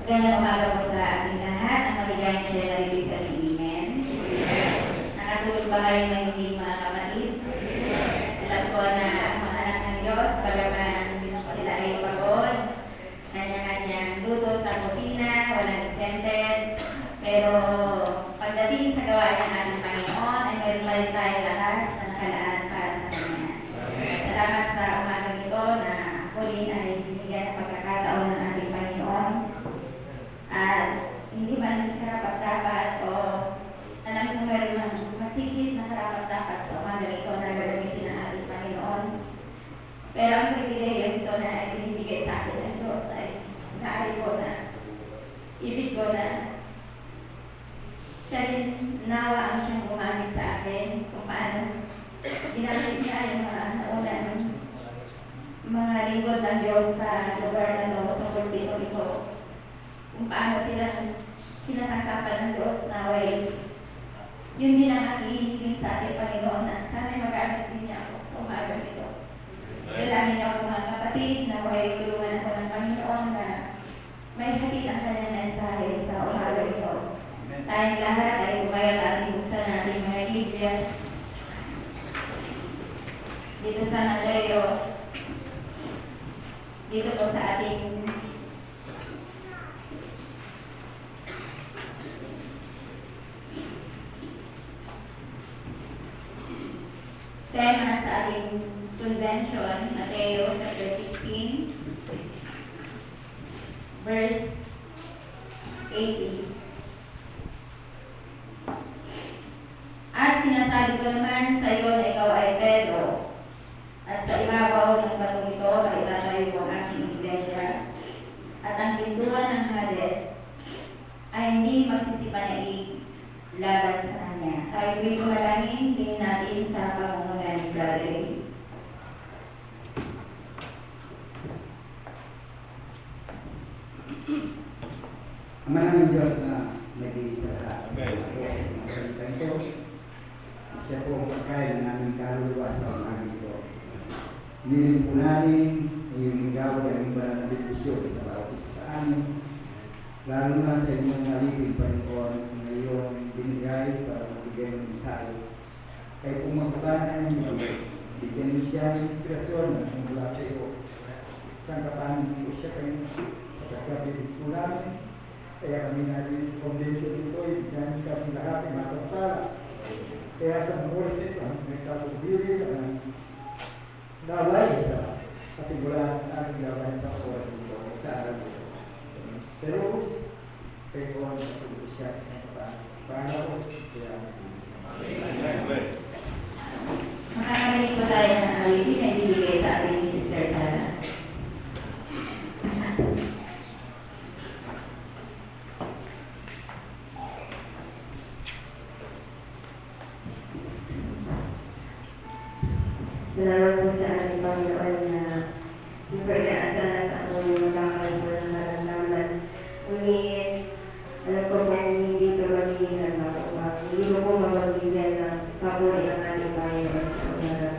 Magandang umaga po sa ating lahat. Ang maligayang siya na ibig sabihin. Nakatulog ba kayo na hindi mga kapatid? Alam ko na ang mga anak ng Diyos, bagaman sila ay pagod, kanya-kanyang luto sa kusina, walang exempted, pero pagdating sa gawain ng ating Panginoon, ay meron pa rin tayo lakas na nakalaan para sa Kanya. Salamat sa umagang ito na huli ay binigyan ng pagkakataon ng ating Panginoon. At hindi man karapat-dapat o alam kong meron ng masigit na karapat-dapat sa umaga ito na gagamitin ng ating Panginoon. Pero ang pribileyo ito na ibinibigay sa akin ng Diyos ay naari ko na, ibig ko na siya rin nawa ang siyang gumamit sa akin kung paano ginamit niya yung mga naunang mga lingkod ng Diyos sa lugar na ito, sa pulpito ito. Kung paano sila kinasangkapan ng Diyos na way, yun din ang nakihiling sa ating Panginoon na sana magamit din niya ako sa umaga nito. Dalangin ako mga kapatid na way tulungan ako ng Panginoon na may hatid ang kanyang mensahe sa umaga ito. Tayong lahat ay umayat at ibuksan natin mga Biblia dito sa Mateo, dito po sa ating tema sa ating convention, Mateo chapter 16, verse 80. At sinasabi ko naman sa iyo na ikaw ay Pedro, at sa ibabaw ng batong ito ay itatayo ko ang aking iglesia, at ang pintuan ng Hades ay hindi magsisipanaig laban sa kanya. Tayo po'y kumalangin din natin sa pangunguna ni Brother. Ama namin Diyos na nag-iisa sa lahat. Ito, siya po ang pagkain ng aming kaluluwa sa umaga ito. Hiniling po namin yung gawin ang iba na nabibisyon sa bawat isa sa amin. Lalo na sa inyong alipin, Panginoon, na iyong binigay para magbigay ng mensahe. Kaya kung magpapanayan niyo, bigyan niyo siya ng inspirasyon na mula sa iyo. Saan kapanin niyo siya kayo sa pagkabibig po namin. Kaya kami natin convention ito, ibigyan kami lahat ng matapala. Kaya sa mga ito, may kapagdiri na naway sa kasigurahan natin gawin sa oras ito, sa araw ito. Pero, kayo ko ang natulog siya ng Panginoon. Amen. Makakarinig po tayo ng awitin na ibibigay sa ating ni Sister Sara. Salamat po sa ating Panginoon na hindi ko inaasahan ako yung magkakaroon po ng maramdaman. Ngunit, alam ko po hindi ito magiging nagmamahal. Hindi ko po mapagbigyan ng papuri ang ating Panginoon sa umaga.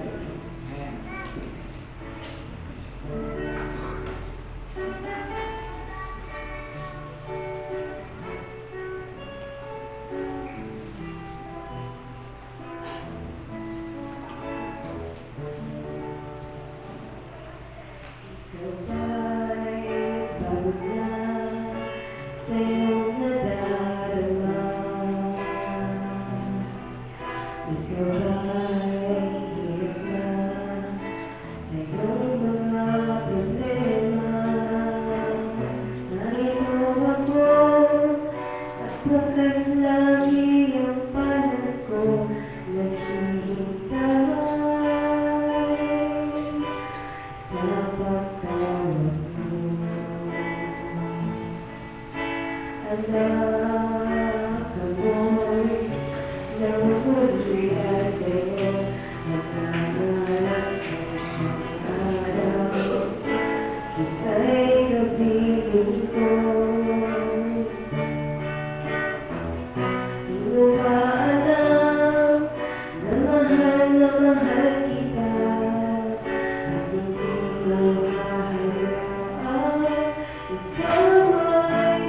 Ikaw ay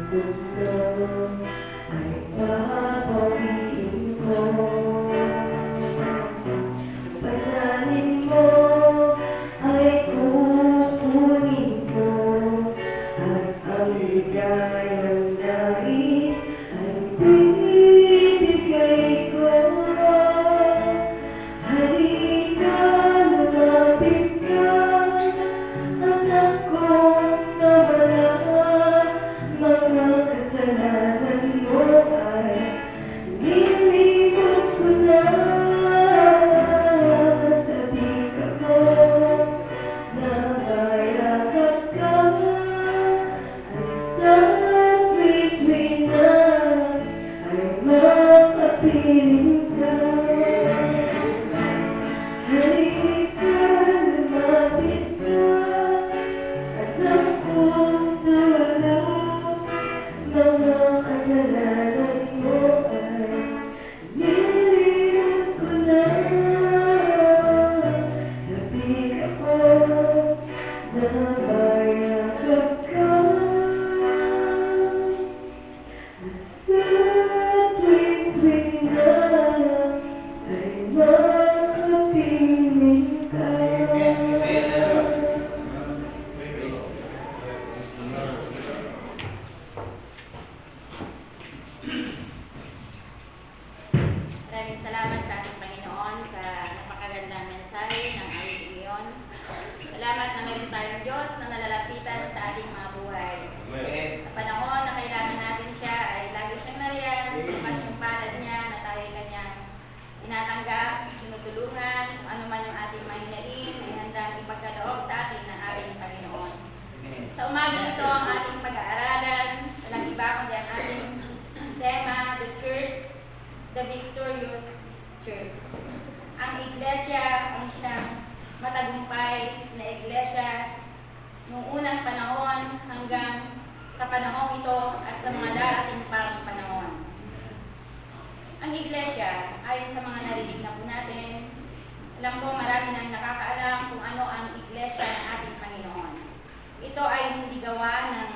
mundo ay papawiin ko. Pasanin mo ay kukunin ko, at ang ligayang nais ay bibigay ko. Halika, lumapit ka, anak kong nawala. Mga kasalanan mo ay nilimot ko na. Sabik ako na mayakap ka, at sa tuwi-tuwi na ay makapiling ka. Halika, lumapit ka, anak kong nawala. Mga kasalanan mo ay nilimot ko na. Sabik ako na mayakap ka, at sa tuwing-tuwing na ay makapiling ka. Maraming salamat sa ating Panginoon sa napakagandang mensahe ng awit iyon. Salamat na mayroon tayong Diyos na nalalapitan sa ating mga buhay. Sa panahon na kailangan natin siya ay lagi siyang nariyan, bukas yung palad niya na tayo kanyang inatanggap, tinutulungan, kung ano man yung ating mahinain, ay handang ipagkaloob sa atin ng ating Panginoon. Sa umaga ito ang ating pag-aaralan, walang iba kundi ang ating tema, the church, the victorious church. Ang iglesia ang siyang matagumpay na iglesia noong unang panahon hanggang sa panahon ito at sa mga darating pang panahon. Ang iglesia, ayon sa mga narinig na po natin, alam ko marami nang nakakaalam kung ano ang iglesia ng ating Panginoon. Ito ay hindi gawa ng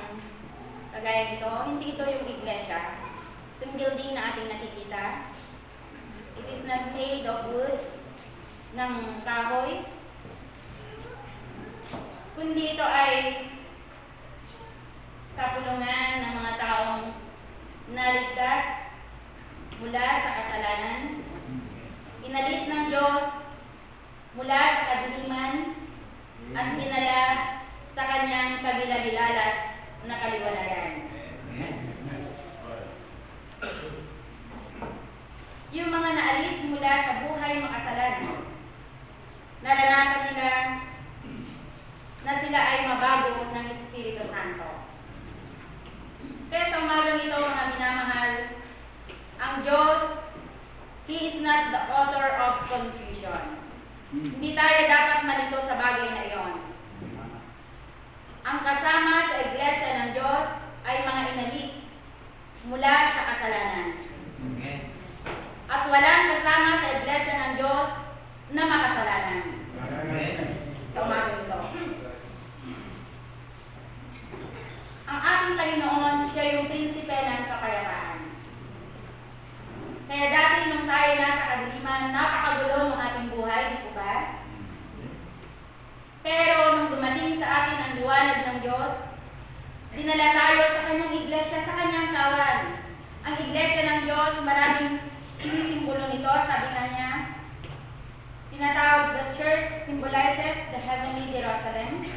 kagaya nito, hindi ito yung iglesia. Itong building na ating nakikita, it is not made of wood, ng kahoy, kundi ito ay kapulungan ng mga taong naligtas mula sa kasalanan, inalis ng Diyos mula sa kadiliman, at dinala sa kanyang kagilagilalas na kaliwanagan. Yung mga naalis mula sa buhay makasalanan, naranasan nila na sila ay mabago ng Espiritu Santo. Kaya sa umagang ito, mga minamahal, ang Diyos, He is not the author of confusion. Hindi tayo dapat malito sa bagay na iyon. Ang kasama sa iglesia ng Diyos ay mga inalis mula sa kasalanan. At walang kasama sa iglesia ng Diyos na makasalanan. Sa umagang ito. Ang ating Panginoon, siya yung prinsipe ng kapayapaan. Kaya dati nung tayo nasa kadiliman, napakagulo ng ating buhay, di po ba? Pero nung dumating sa atin ang liwanag ng Diyos, dinala tayo sa kanyang iglesia, sa kanyang kawan. Ang iglesia ng Diyos, maraming sinisimbolo nito, sabi nga niya, tinatawag, the church symbolizes the heavenly Jerusalem,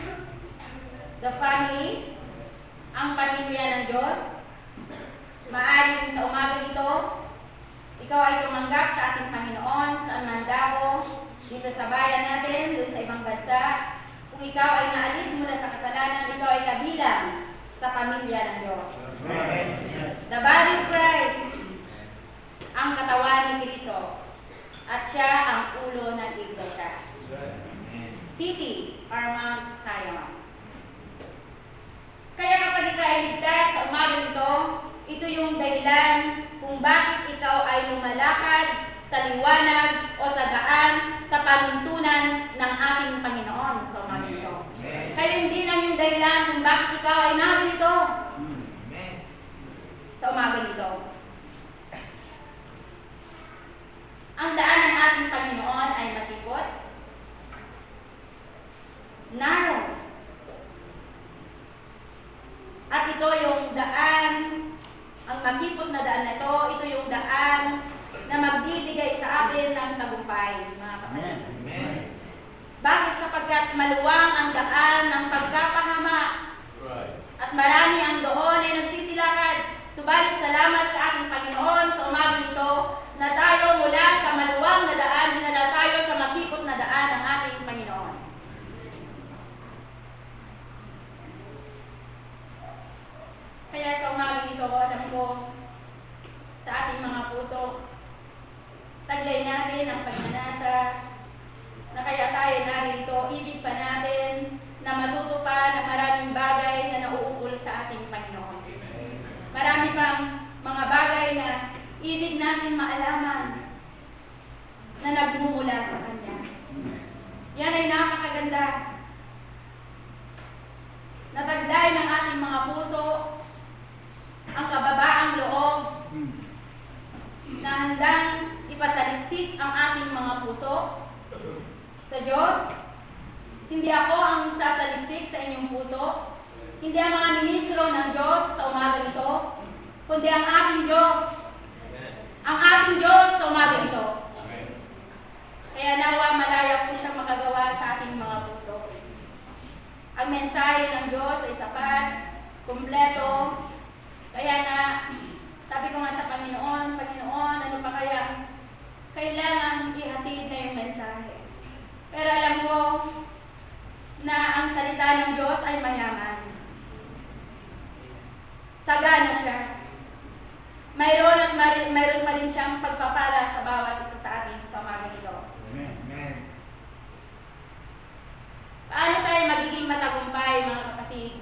the family, ang pamilya ng Diyos. Maaaring sa umaga ito, ikaw ay tumanggap sa ating Panginoon, saan man dako, dito sa bayan natin, doon sa ibang bansa. Kung ikaw ay naalis mula sa kasalanan, ikaw ay kabilang sa pamilya ng Diyos. The body of Christ, ang katawan ni Kristo, at siya ang ulo ng iglesia. City or Mount Zion. Kaya kapag ikaw ay ligtas sa umaga ito, ito yung dahilan kung bakit ikaw ay lumalakad sa liwanag o sa daan sa panintunan ng ating Panginoon sa umaga ito. Kaya hindi lang yung dahilan kung bakit ikaw ay narito. makipot na daan na ito yung daan na magbibigay sa atin ng tagumpay, mga kapatid. Amen. Bakit? Sapagkat maluwang ang daan ng pagkapahama at marami ang doon ay nagsisilakad. Subalit salamat sa ating Panginoon sa umaga ito na tayo mula sa maluwang na daan, dinala tayo sa makipot na daan ng ating Panginoon. Kaya sa umaga ito, alam ko, sa ating mga puso, taglay natin ang pagnanasa na kaya tayo narito, ibig pa natin na matuto pa ng maraming bagay na nauukol sa ating Panginoon. Marami pang mga bagay na ibig natin maalaman na nagmumula sa Kanya. Yan ay napakaganda. Nataglay ng ating mga puso ang kababaang loob na handang ipasaliksik ang ating mga puso sa Diyos. Hindi ako ang sasaliksik sa inyong puso, hindi ang mga ministro ng Diyos sa umaga ito, kundi ang ating Diyos. Ang ating Diyos sa umaga ito. Kaya nawa malaya po siyang makagawa sa ating mga puso. Ang mensahe ng Diyos ay sapat, kumpleto. Kaya na, sabi ko nga sa Panginoon, Panginoon, ano pa kaya kailangan ihatid na yung mensahe. Pero alam ko na ang salita ng Diyos ay mayaman. Sagana siya. Mayroon at mayroon pa rin siyang pagpapala sa bawat isa sa atin sa umaga ito. Amen. Paano tayo magiging matagumpay, mga kapatid?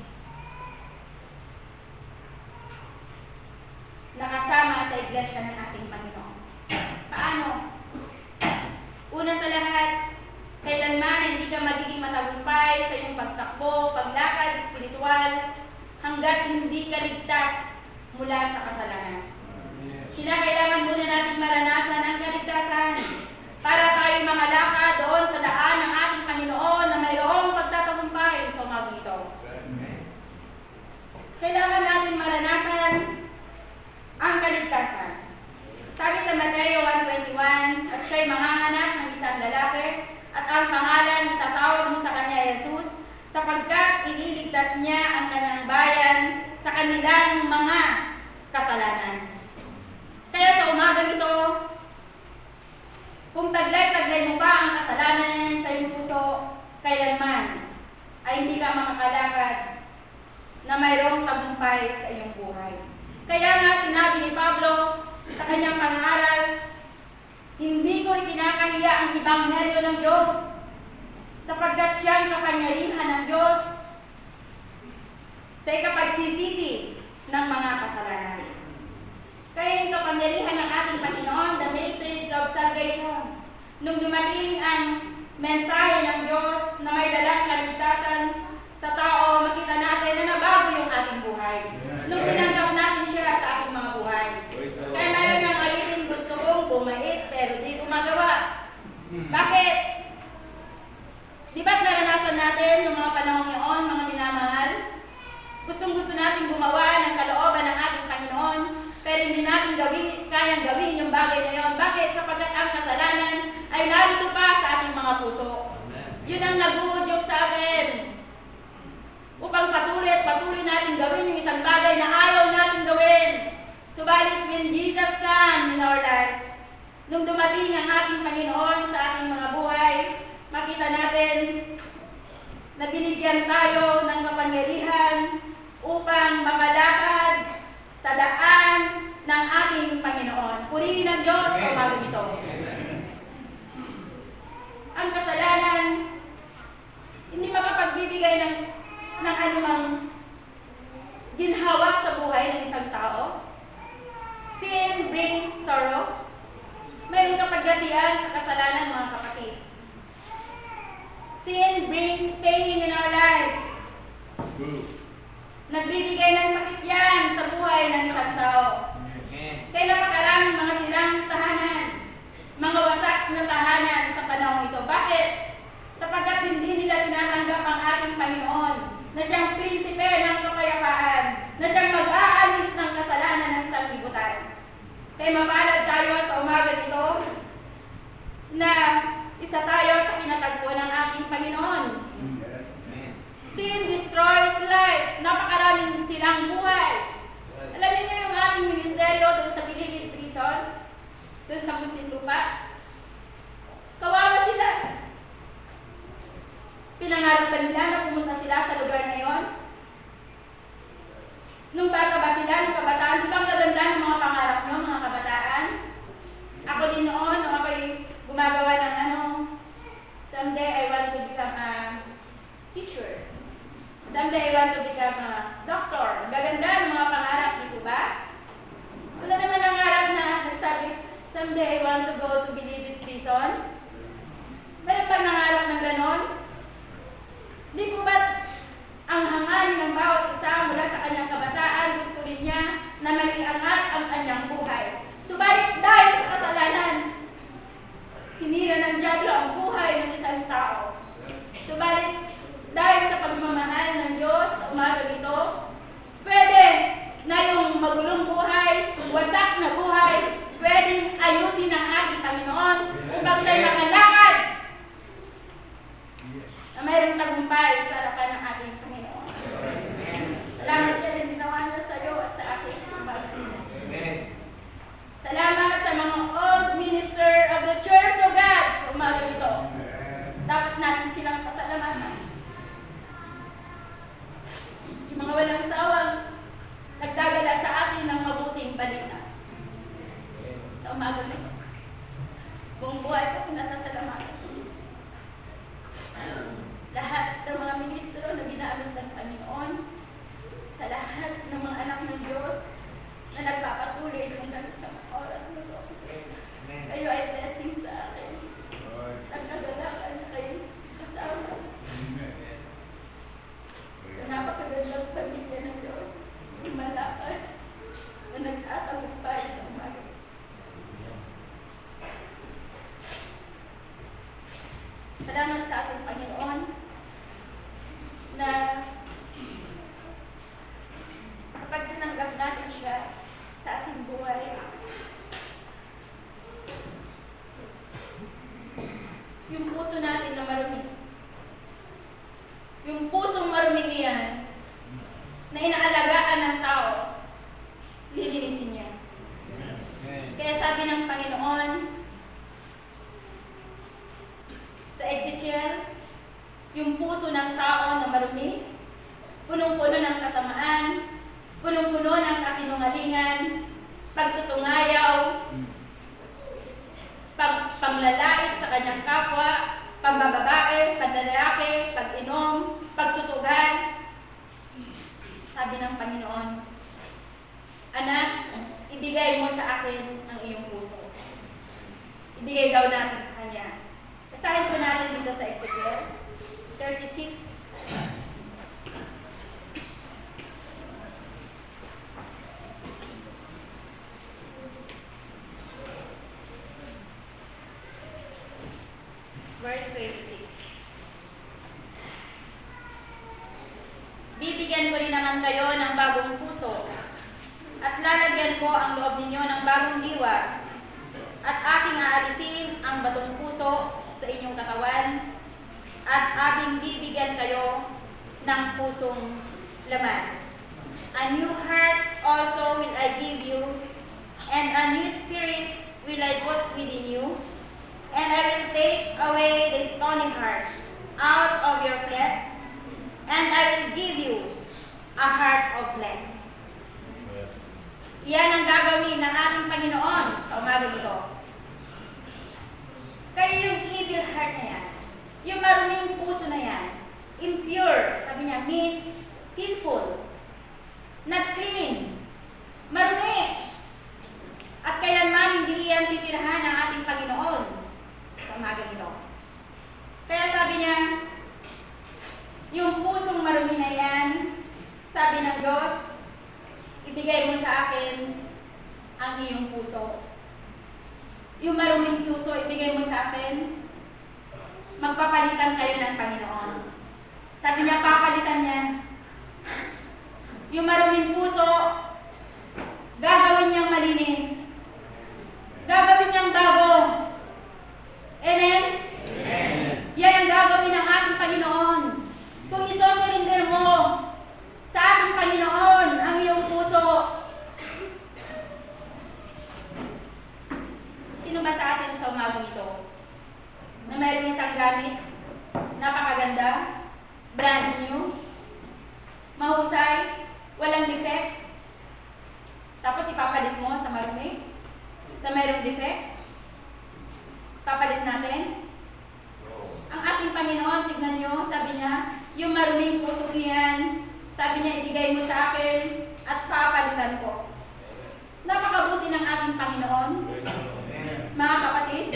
Nakasama sa iglesia ng ating Panginoon. Paano? Una sa lahat, kailanman hindi ka magiging matagumpay sa iyong pagtakbo, paglakad, espiritual, hanggat hindi ka ligtas mula sa kasalanan. Kailangan muna natin maranasan ang kaligtasan para tayo makalakad doon sa daan ng ating Panginoon na mayroong pagtatagumpay sa umagang ito. Kailangan natin maranasan ang kaligtasan. Sabi sa Mateo 1:21, at siya'y manganganak ng isang lalaki, at ang pangalan itatawag mo sa kanya Jesus, sapagkat ililigtas niya ang kanyang bayan sa kanilang mga kasalanan. Kaya sa umagang ito, kung taglay-taglay mo pa ang kasalanan sa iyong puso, kailanman ay hindi ka makakalakad na mayroong tagumpay sa iyong buhay. Kaya nga sinabi ni Pablo sa kanyang pangaral, hindi ko ikinakahiya ang Ebanghelyo ng Diyos, sapagkat siyang kapangyarihan ng Diyos sa ikapagsisisi ng mga kasalanan. Kaya yung kapangyarihan ng ating Panginoon, the message of salvation, nung dumating ang mensahe ng Diyos na may dalang kaligtasan sa tao, makita natin na nabago yung ating buhay. Nung tinanggap natin siya sa ating mga buhay. Kaya mayroon ng awitin, gusto kong bumait pero di gumagawa. Bakit? Di ba't naranasan natin noong mga panahon yun, mga minamahal? Gustong-gusto natin gumawa ng kalooban ng ating Panginoon, pero hindi natin kayang gawin yung bagay na yun. Bakit? Sapagkat ang kasalanan ay narito pa sa ating mga puso. Yun ang nag-uudyok sa atin. Upang patuloy natin gawin yung isang bagay na ayaw natin gawin. Subalit when Jesus came in our life, nung dumating ang ating Panginoon sa ating mga buhay, makita natin na binigyan tayo ng kapangyarihan upang makalakad sa daan ng ating Panginoon. Purihin ng Diyos sa umaga ito. Ang kasalanan, hindi makapagbibigay ng anumang ginhawa sa buhay ng isang tao. Sin brings sorrow. Mayroon kang paggatian sa kasalanan, mga kapatid. Sin brings pain in our life. Nagbibigay ng sakit yan sa buhay ng isang tao. Kaya napakaraming mga sirang tahanan, mga wasak na tahanan sa panahon ito. Bakit? Sapagkat hindi nila tinatanggap ang ating Panginoon na siyang prinsipe ng kapayapaan, na siyang mag-aalis ng kasalanan ng sanlibutan. sa munting lupa. Kawawa sila. Pinangarap ba nila na pumunta sila sa lugar na yon? Nung bata ba sila, nung kabataan, di ba ang gaganda ng mga pangarap nyo, mga kabataan? Ako din noon, nung ako'y gumagawa ng someday I want to become a teacher. Someday I want to become a doctor. Gaganda ng mga pangarap, di po ba? Wala naman nangarap na nagsabi, someday I want to go to Bilibid prison. Meron pa nangarap ng ganon? Di po ba ang hangarin ng bawat isa mula sa kanyang kabataan, gusto rin niya na maiangat ang kanyang buhay. Subalit dahil sa kasalanan, sinira ng diablo ang buhay ng isang tao. Subalit dahil sa pagmamahal ng Diyos sa umaga ito, pwede na yung magulong buhay, wasak na buhay, pwedeng ayusin ng ating Panginoon upang siya'y makalakad na mayroong tagumpay sa harapan ng ating Panginoon. Salamat yan ang ginawa niya sa iyo at sa aking sumbahan. Salamat sa mga old minister of the Church of God sa umaga ito. Dapat natin silang pasalamatan. Yung mga walang sawang nagdadala sa atin ng mabuting balita. Sa umaga ito. Buong buhay ko, pinasasalamatan ko sila. Lahat ng mga ministro na ginamit ng Panginoon, sa lahat ng mga anak ng Diyos na nagpapatuloy hanggang sa oras na ito. Kayo ay blessing sa akin. Sa kagalakan na kayo kasama. Sa napakagandang pamilya ng Diyos, yung malakad na nagtatagumpay sa umaga. Salamat sa ating Panginoon na kapag tinanggap natin siya sa ating buhay, yung puso natin na marumi, yung pusong marumi yan na inaalagaan ng tao, lilinisin niya. Kaya sabi ng Panginoon sa Ezekiel, yung puso ng tao na marumi, punong-puno ng kasamaan, punong-puno ng kasinungalingan, pagtutungayaw, panglalait sa kanyang kapwa, pambababae, panlalaki, pag-inom, pagsusugan. Sabi ng Panginoon, anak, ibigay mo sa akin ang iyong puso. Ibigay daw natin sa Kanya. Basahin po natin dito sa Ezekiel 36. Verse 26. Bibigyan ko rin naman kayo ng bagong puso, at lalagyan ko ang loob ninyo ng bagong diwa, at aking aalisin ang batong puso sa inyong katawan, at aking bibigyan kayo ng pusong laman. A new heart also will I give you, and a new spirit will I put within you, and I will take away the stony heart out of your flesh, and I will give you a heart of flesh. Yan ang gagawin ng ating Panginoon sa umaga ito. Kaya yung evil heart na yan, yung maruming puso na yan, impure, sabi niya, means sinful, not clean, marumi, at kailanman hindi yan titirahan ng ating Panginoon sa umaga ito. Kaya sabi niya, yung pusong marumi na yan, sabi ng Diyos, ibigay mo sa akin ang iyong puso. Yung maruming puso, ibigay mo sa akin, magpapalitan kayo ng Panginoon. Sabi niya, papalitan niya. Yung maruming puso, gagawin niyang malinis. Gagawin niyang bago. Amen? Amen. Yan ang gagawin ng ating Panginoon. Kung isusurinder mo sa ating Panginoon ang iyong puso. Sino Ipapalit mo sa marumi? Sa mayroong defect? Papalit natin? Ang ating Panginoon, tignan nyo, sabi niya, yung maruming puso niyan, sabi niya, ibigay mo sa akin at papalitan ko. Napakabuti ng ating Panginoon, mga kapatid.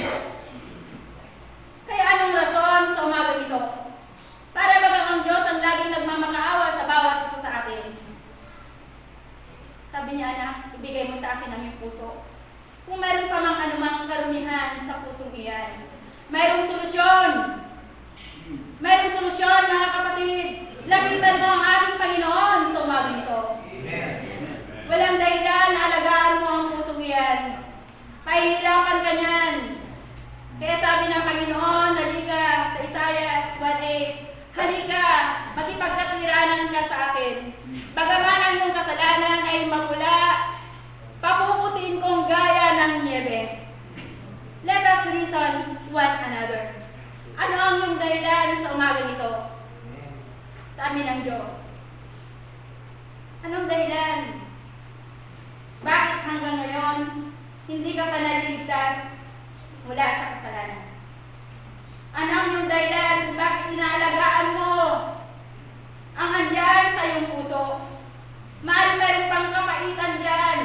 Kaya anong rason sa umaga ito? Para bagang ang Diyos ang laging nagmamakaawa sa bawat isa sa atin. Sabi niya, anak, ibigay mo sa akin ang iyong puso. Kung mayroon pa mang anumang karumihan sa pusong iyan, mayroong solusyon. Mayroong solusyon, mga kapatid. Lapitan mo ang ating Panginoon sa umaga ito. Walang dahilan na alagaan mo ang pusong iyan. Pahihirapan ka niyan. Kaya sabi ng Panginoon, halika sa Isaiah 1:8, halika, makipagkatwiranan ka sa akin. Bagaman ang iyong kasalanan ay mapula, papuputin kong gaya ng niebe. Let us reason one another. Ano ang iyong dahilan sa umaga nito? Sabi ng Diyos. Anong dahilan? Bakit hanggang ngayon, hindi ka pa naliligtas mula sa kasalanan? Ano ang iyong dahilan kung bakit inaalagaan mo ang andyan sa iyong puso? Meron pang kapaitan dyan.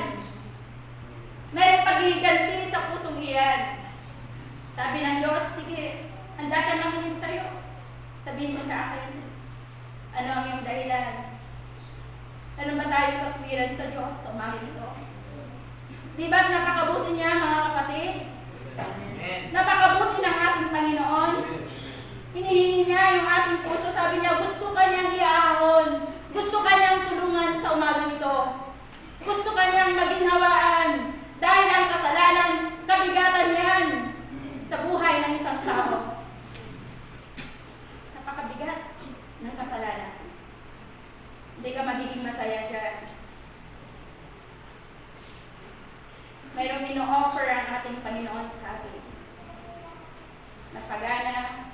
Meron paghihiganti sa pusong iyan. Sabi ng Diyos, sige, handa siya makinig sa iyo. Sabihin mo sa akin, ano ang iyong dahilan? Ano ba tayo katwiran sa Diyos sa umaga ito? Di ba napakabuti niya, mga kapatid? Napakabuti ng ating Panginoon. Hinihingi niya yung ating puso. Sabi niya, gusto ka niyang iahon. Gusto ka niyang tulungan sa umaga ito. Gusto ka niyang maginhawaan. Dahil ang kasalanan, kabigatan yan sa buhay ng isang tao. Napakabigat ng kasalanan. Hindi ka magiging masaya dyan. Mayroong ino-offer ang ating Panginoon sa atin. Masagana,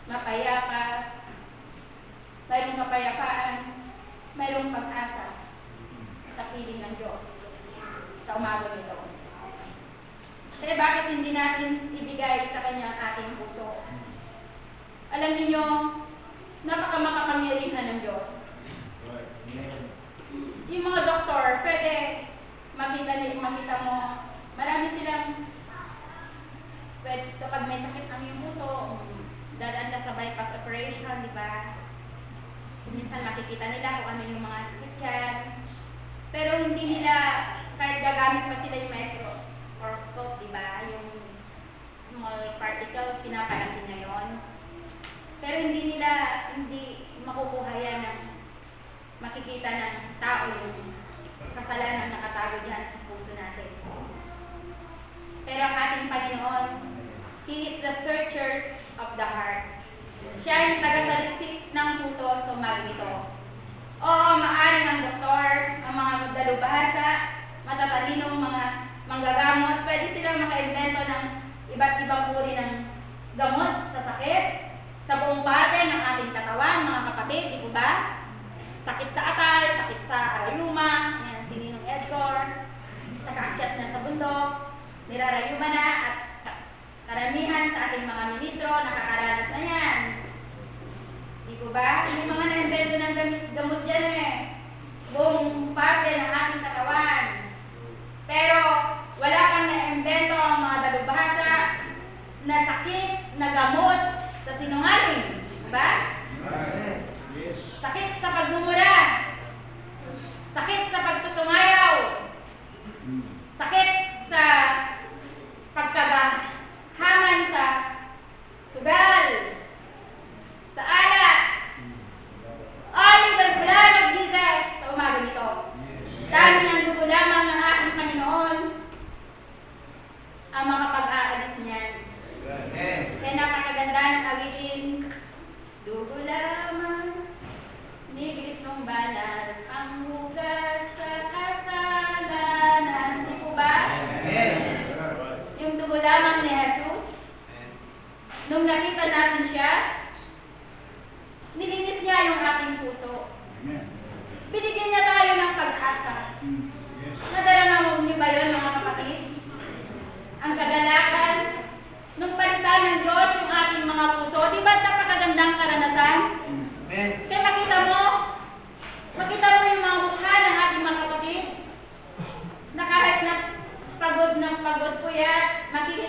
mapayapa, mayroong kapayapaan, mayroong pag-asa sa piling ng Diyos sa umaga nito. Kaya bakit hindi natin ibigay sa Kanya ang ating puso? Alam niyo, napakamakapangyarihan ng Diyos. Yung mga doktor, pwede makita mo, marami silang, pwede, kapag may sakit ang iyong puso, dadaan ka sa bypass operation, di ba? Minsan makikita nila kung ano yung mga sakit yan. Pero hindi nila, kahit gagamit pa sila yung microscope, di ba? Yung small particle, pinapalaki niya yun. Pero hindi makukuha yan ng makikita ng tao yung kasalanan na nakatago dyan sa puso natin. Pero ang ating Panginoon, He is the searchers of the heart. Siya yung tagasaliksik ng puso sa umaga ito. Oo, maaaring ang doktor, ang mga magdalubhasa, matatalinong mga manggagamot, pwede silang maka-invento ng iba't ibang uri ng gamot sa sakit, sa buong parte ng ating katawan, mga kapatid, di po ba? Sakit sa atay, sakit sa arayuma, yan, si Ninong Edgar, sa kaakyat niya sa bundok, nirarayuma na at karamihan sa ating mga ministro, nakakaranas na yan. Di po ba? May mga na-invento ng gamot dyan buong parte ng ating katawan. Pero wala pang na-invento ang mga dalubhasa na sakit, na gamot sa sinungaling. Diba? Sakit sa pagmumura. Sakit sa pagtutungayaw. Sakit sa pagkagahaman sa sugal, sa alak,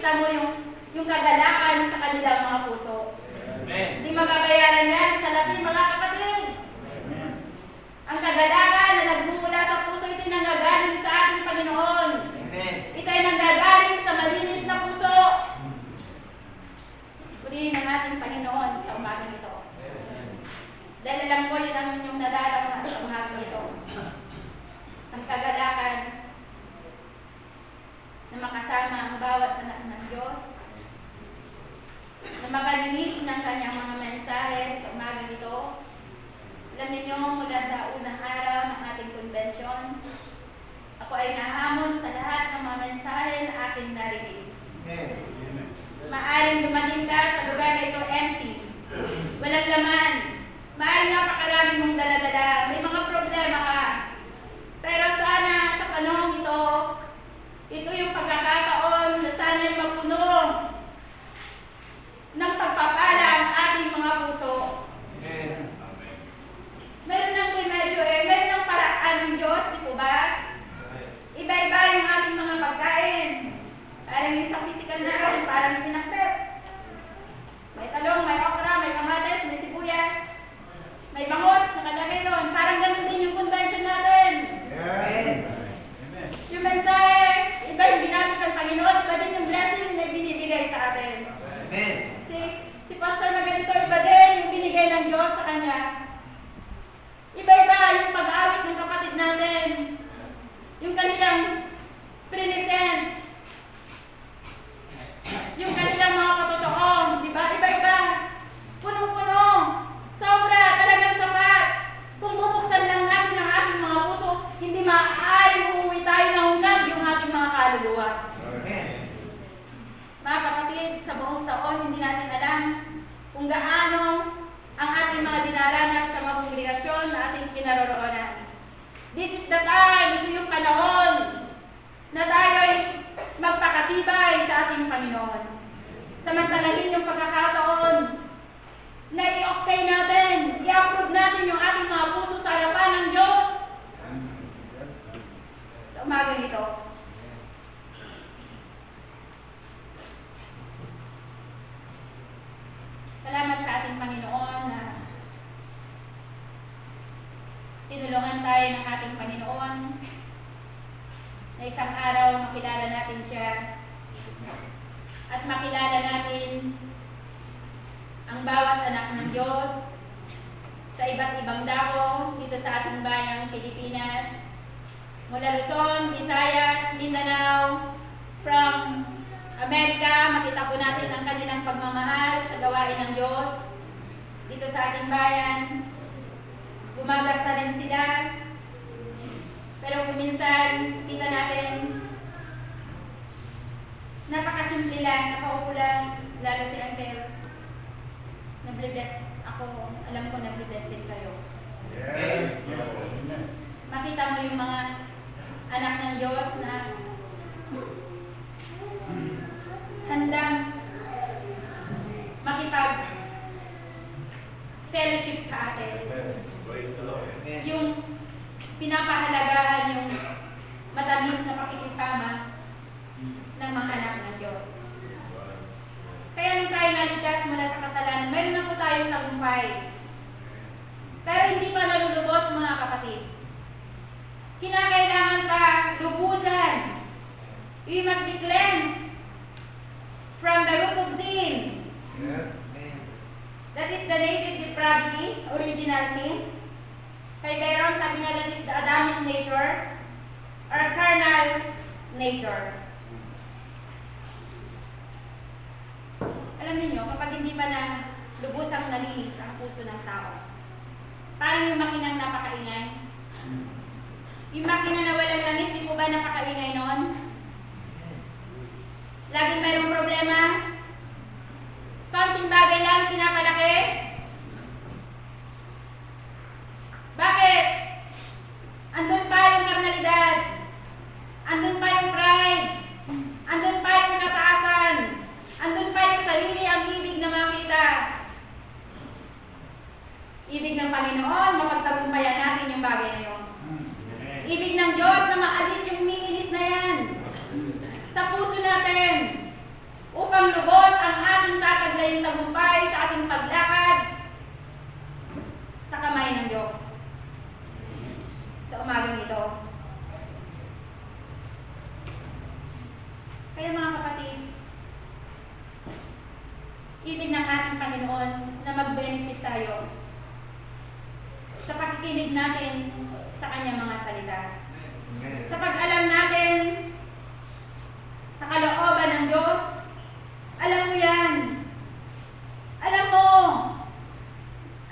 makita mo yung kagalakan sa kanilang mga puso. Hindi mababayaran yan sa labi, mga kapatid. Ang kagalakan na nagmumula sa puso, ito'y nanggagaling sa ating Panginoon. Ito'y nanggagaling sa malinis na puso. Purihin ang ating Panginoon sa umagang ito. Dahil alam ko yun ang inyong nadarama sa umagang ito. Ang kagalakan na makasama ang bawat anak ng Diyos, na makarinig ng kanyang mga mensahe sa umagang ito. Alam niyo, mula sa unang araw ng ating convention, ako ay nahamon sa lahat ng mga mensahe na aking narinig. Maaring dumating ka sa lugar na ito empty, walang laman, maaring napakarami mong daladala, may mga problema ka. Pero sana sa panahon ito, ito yung pagkakataon na sana'y mapuno ng pagpapala ang ating mga puso. Meron ng remedyo meron ng paraan ng Diyos, di po ba? Iba-iba yung ating mga pagkain. Parang isang physical na atin, parang pinakbet. May talong, may okra, may kamates, may sibuyas, may bangos, nakalagay doon. Parang ganun din yung convention natin. Yung mensahe, iba yung ginamit ng Panginoon, iba din yung blessing na binibigay sa atin. Si Pastor na ganito, iba din yung binigay ng Diyos sa kanya. Iba-iba yung pag-awit ng kapatid natin. Yung kanilang present. Yung kanilang mga katotoong, di ba? Iba-iba. Punong-puno. Sobra, talagang sapat. Kung bubuksan lang natin ang ating mga puso, hindi maaaring uuwi tayo ng hunggan yung ating mga kaluluwa. Mga kapatid, sa buong taon, hindi natin alam kung gaano ang ating mga dinaranas sa mga kongregasyon na ating kinaroroonan. This is the time, ito yung panahon na tayo'y magpakatibay sa ating Panginoon. Samantalahin yung pagkakataon na i-okay natin, i-approve natin yung ating mga puso sa harapan ng Diyos. Sa umagang ito. Salamat sa ating Panginoon na tinulungan tayo ng ating Panginoon na isang araw makilala natin siya at makilala natin ang bawat anak ng Diyos sa iba't ibang dako dito sa ating bayang Pilipinas, mula Luzon, Visayas, Mindanao, from Amerika. Makita po natin ang kanilang pagmamahal sa gawain ng Diyos dito sa ating bayan. Gumagasta rin sila. Pero kung minsan, kita natin, napakasimple lang, nakaupo lang, lalo si Uncle. Nablibless ako, alam ko nablibless din kayo. Yes. Makita mo yung mga anak ng Diyos na handang makipag-fellowship sa atin. Yung pinapahalagahan yung matamis na pakikisama ng mga anak ng Diyos. Kaya nung tayo naligtas mula sa kasalanan, meron na po tayong tagumpay. Pero hindi pa nalulubos, mga kapatid. Kinakailangan pa lubusan. We must be cleansed from the root of sin. Yes. That is the native depravity, original sin. Kay Byron, sabi niya, that is the Adamic nature or carnal nature. Alam niyo, kapag hindi pa na lubusang nalinis ang puso ng tao, parang yung makinang napakaingay. Yung makina na walang langis, di po ba napakaingay noon? Laging mayroong problema. Konting bagay lang, pinapalaki. Bakit? Andun pa yung karnalidad. Andun pa yung pride. Andun pa yung kataasan. Andun pa yung sarili ang ibig na makita. Ibig ng Panginoon, mapagtagumpayan natin yung bagay na yun. Ibig ng Diyos na maalis yung umiinis na yan sa puso natin. natin sa kanyang mga salita. Sa pag-alam natin sa kalooban ng Diyos, alam mo yan.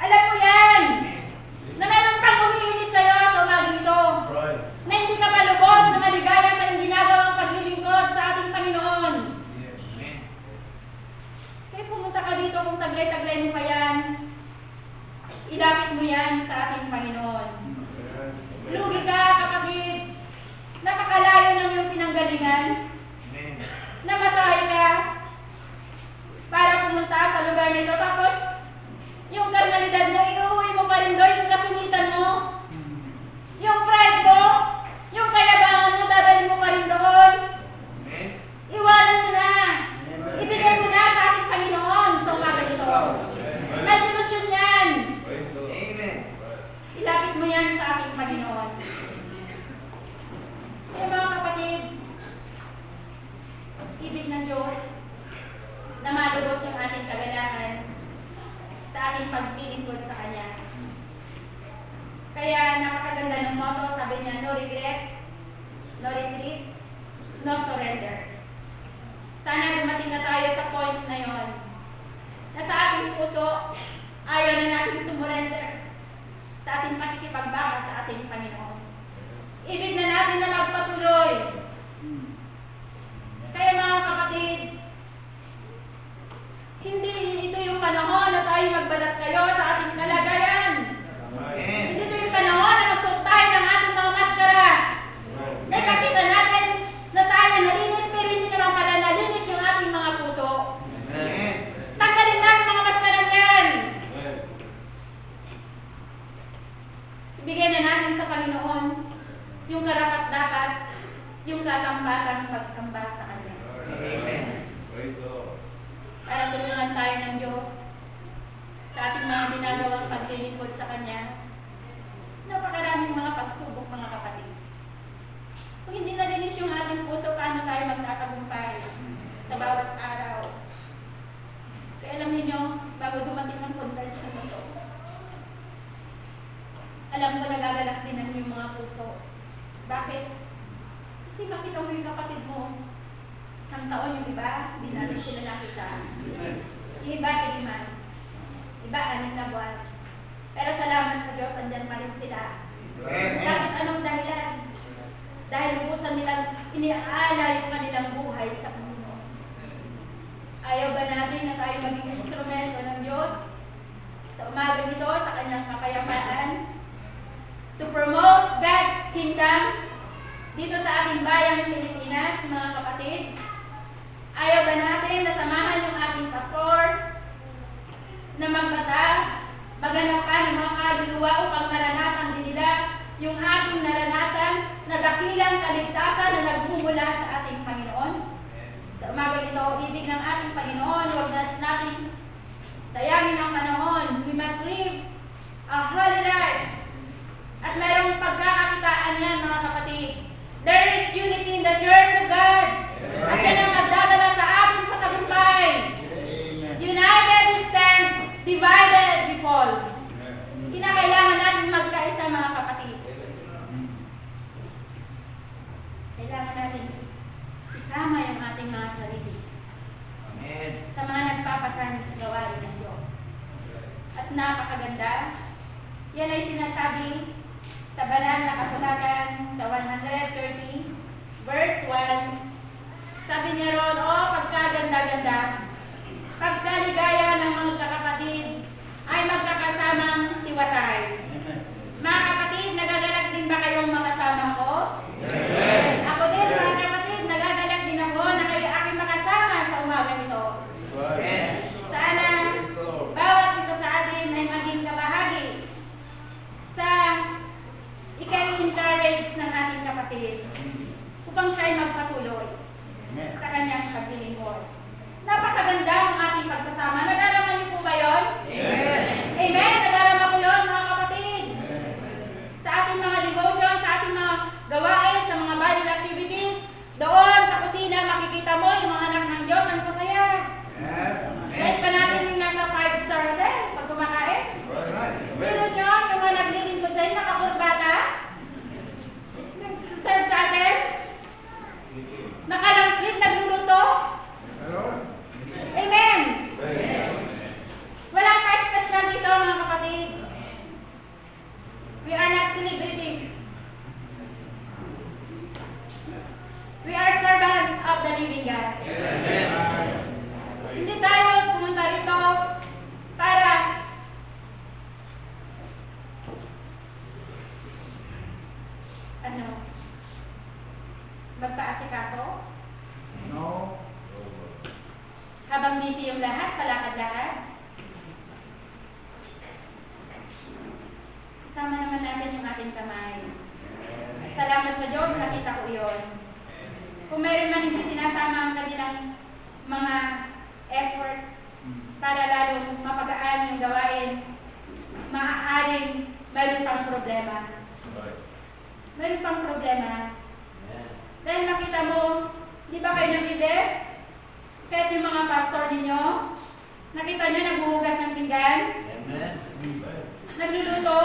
Alam mo yan, na meron pang umiinis sa'yo sa umagang ito. Na hindi ka malubos na maligaya sa iyong ginagawang paglilingkod sa ating Panginoon. Kaya pumunta ka dito kung taglay-taglay mo pa yan, ilapit mo yan sa ating Panginoon. Lugi ka, kapatid. Napakalayo ng iyong pinanggalingan. Namasahe ka para pumunta sa lugar nito. Tapos, yung karnalidad mo, iuwi mo pa rin doon, yung kasungitan mo, yung pride mo, yung kayabangan mo, dadalhin mo pa rin doon. Iwanan mo na. Ibigay mo na sa ating Panginoon sa umaga ito. May solusyon yan. Ilapit mo yan sa ating Panginoon. Kaya mga kapatid, ibig ng Diyos na malubos yung ating kagalakan sa ating paglilingkod sa Kanya. Kaya napakaganda ng motto, sabi niya, no regret, no retreat, no surrender. Sana dumating na tayo sa point na yon, na sa ating puso, ayaw na natin sumurrender sa ating pakikipagbaka sa ating Panginoon. Ibig na natin na magpatuloy. Kaya mga kapatid, hindi ito yung panahon na tayo magbalat kayo sa ating kalagayan. Hindi ito yung panahon na magsuot tayo ng ating mga maskara. Na ipakita natin na tayo nalinis, pero hindi naman pala nalinis yung ating mga puso. Tanggalin natin mga maskara yan. Ibigay na natin sa Panginoon yung karapat-dapat, yung katampatang pagsamba sa Kanya. Para tulungan tayo ng Diyos sa ating mga ginagawang paglilingkod sa Kanya. Napakaraming mga pagsubok, mga kapatid. Kung hindi nalinis yung ating puso, paano tayo magtatagumpay sa bawat araw? Kaya alam niyo, bago dumating ang conversion ito, alam ko nagagalak din ang yung mga puso. Bakit? Kasi makita mo yung kapatid mo, isang taon yung iba, hindi natin sila nakita. Yung iba, 3 months. Iba, 6 na buwan. Pero salamat sa Diyos, andyan pa rin sila. Bakit? Anong dahilan? Dahil lubusan nilang iniaala yung kanilang buhay sa Panginoon. Ayaw ba natin na tayo maging instrumento ng Diyos sa umaga nito, sa Kanyang kapayapaan? To promote God's kingdom dito sa ating bayang Pilipinas, mga kapatid. Ayaw ba natin na samahan yung ating pastor na magbata, maghanap pa ng mga kaluluwa upang maranasan din nila yung ating naranasan na dakilang kaligtasan na nagmumula sa ating Panginoon? Sa umaga ito, ibig ng ating Panginoon, huwag natin sayangin ang panahon. We must live a holy life. At mayroong pagkakakitaan yan, mga kapatid. There is unity in the Church of God. At yan ang magdadala sa atin sa tagumpay. United we stand, divided we fall. Kinakailangan natin magkaisa, mga kapatid. Kailangan natin isama yung ating mga sarili sa mga nagpapasanin sa gawain ng Diyos. At napakaganda, yan ay sinasabi sa banal na kasulatan sa 130 verse 1. Sabi niya ron, pagkaganda-ganda, pagkaligaya ng mga kakapatid ay magkakasamang tiwasay. Mga kapatid, nagagalak din ba kayong makasama ko? Ako din, mga kapatid, nagagalak din ako na kayo aking makasama sa umaga nito. Sana bawat isa sa atin ay maging kabahagi sa ika-encourage ng ating kapatid upang siya ay magpatuloy sa kanyang paglilingkod. Napakaganda ang ating pagsasama. Nadarama niyo po ba yun? Amen? Nadarama ko yun, mga kapatid. Sa ating mga devotion, sa ating mga gawain, sa mga Bible activities, doon sa kusina, makikita mo yung mga anak ng Diyos, ang sasaya. Kahit pa natin yung nasa 5-star hotel, pag kumakain. Pero nyo, yung mga naglilingkod sa'yo, of the living God. Hindi tayo pumunta rito para magpaasikaso? No. Habang busy yung lahat, palakad-lakad? Isama naman natin yung ating kamay. Salamat sa Diyos, nakita ko yun. Kung mayroon man hindi sinasama ang kanilang mga effort para lalong mapagaan yung gawain, maaaring mayroon pang problema. Mayroon pang problema. Dahil makita mo, di ba kayo nag-ibes? Kahit yung mga pastor ninyo, nakita nyo naghuhugas ng pinggan? Nagluluto?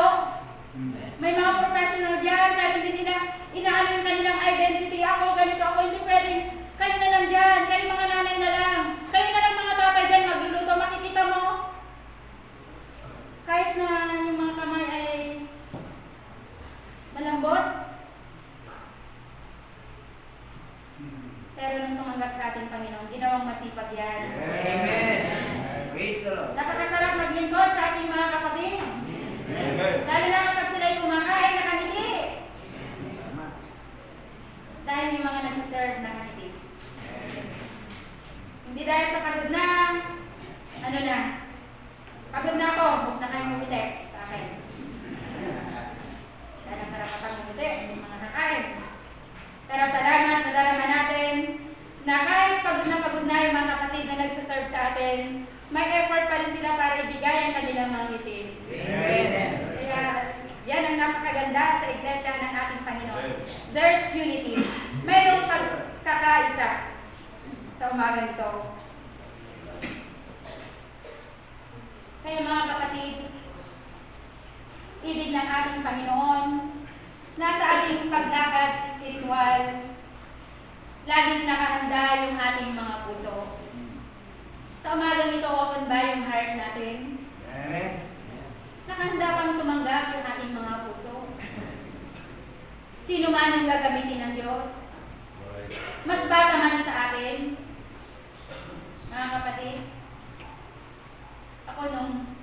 May mga professional dyan, pero hindi nila inaano yung kanilang identity. Ako, ganito ako, hindi pwedeng. Kayo na lang dyan, kayo mga nanay na lang. Kayo na lang mga tatay dyan, magluluto. Makikita mo, kahit na yung mga kamay ay malambot, pero nung tumanggap sa ating Panginoon, ginawang masipag yan. Amen. Praise the Lord. Napakasarap maglingkod sa ating mga kapatid. Amen. Lalo na kapag sila'y kumakain, nakangiti. Dahil yung mga nagsiserve nakangiti. Hindi dahil sa pagod na, ano na, pagod na ako, huwag na kayong umiti sa akin. Dahil ang karapatang umiti, yung mga kakain. Pero salamat na darama natin na kahit pagod na yung mga kapatid na nagsiserve sa atin, may effort pa rin sila para ibigay ang kanilang mga ngiti. Amen. Kaya yan ang napakaganda sa iglesia ng ating Panginoon. There's unity. Mayroong pagkakaisa sa umaga nito. Kaya mga kapatid, ibig ng ating Panginoon, nasa ating paglakad spiritual, laging nakahanda yung ating mga puso. Sa umagang ito, open ba yung heart natin? Amen. Nakahanda kang tumanggap yung ating mga puso. Sino man ang gagamitin ng Diyos? Mas bata man sa atin, mga kapatid. Ako nung